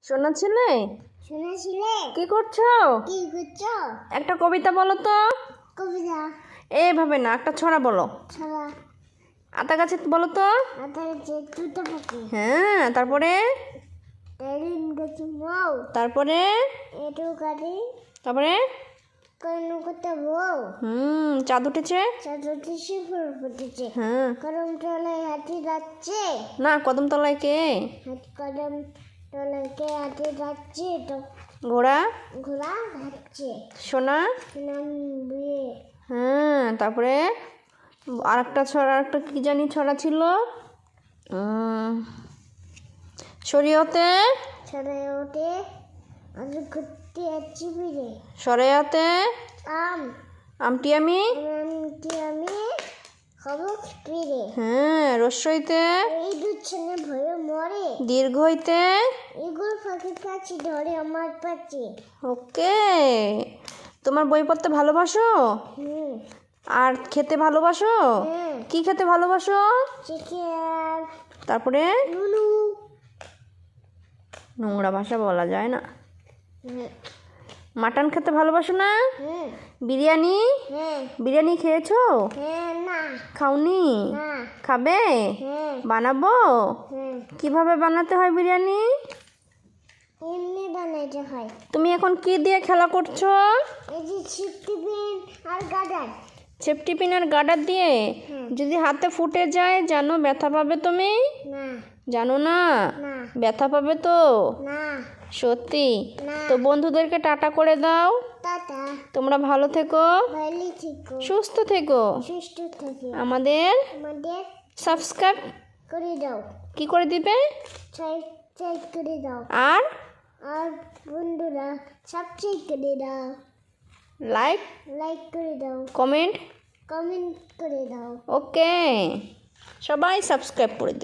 শোনা ছেলে, কি করছো? একটা কবিতা বলো তো। কবিতা এইভাবে না, একটা ছড়া বলো। ছড়া। আতা গাছে বলো তো। আতা গাছে দুটো পাখি, হ্যাঁ, তারপরে দারুণ গাছে বউ, তারপরে এটু গাড়ি তারপরে কোন কথা বউ, চাঁদ উঠেছে। চাদরটি শিফর ফুটেছে, হ্যাঁ, কদম তলায় হাতি যাচ্ছে, না কদম তলায় কে? কদম তলায় কে হাতি যাচ্ছে, তো ঘোড়া ঘোড়া যাচ্ছে, সোনা। নাম বিয়ে। হ্যাঁ, তারপরে আরেকটা ছড়া, আরেকটা কি জানি ছড়া ছিল। শরীয়তে ছড়ায় ওঠে আজ ঘুরতে যাচ্ছি ফিরে, সরেয়াতে আম আমটি আমি। আমটি আমি হব ফিরে, হ্যাঁ, রস্যইতে এই দুচ্ছনে ভয়ে মরে, দীর্ঘ হইতে। এগুলো ফাঁকির কাছে ধরে আমার পাচ্ছে। ওকে, তোমার বই পড়তে ভালোবাসো হুম আর খেতে ভালোবাসো? হ্যাঁ, কি খেতে ভালোবাসো? চিকেন তারপরে নুনু। নোংরা ভাষা বলা যায় না। হ্যাঁ মাটন খেতে ভালোবাসো না? হ্যাঁ বিরিয়ানি হ্যাঁ বিরিয়ানি খেয়েছো? হ্যাঁ না খাওনি? না খাবে? হ্যাঁ বানাবো? হ্যাঁ, কিভাবে বানাতে হয় বিরিয়ানি? এমনি বানাইতে হয়। তুমি এখন কি দিয়ে খেলা করছো? এই যে ছিপটি পিন আর গাডার। সেফটি পিন আর গার্ডার দিয়ে? হুম। যদি হাতে ফুটে যায় জানো ব্যথা পাবে তুমি? না জানো না? না ব্যথা পাবে তো? না সত্যি? না। তো বন্ধুদেরকে টাটা করে দাও। টাটা, তোমরা ভালো থেকো, ভালো থেকো, সুস্থ থেকো। সুস্থ থেকো। আমাদের আমাদের সাবস্ক্রাইব করে দাও, কি করে দিবে? সাবস্ক্রাইব করে দাও, আর আর বন্ধুরা সাবস্ক্রাইব করে দাও, লাইক লাইক করে দাও, কমেন্ট। কমেন্ট করে দাও। ওকে, সবাই সাবস্ক্রাইব করে দিও।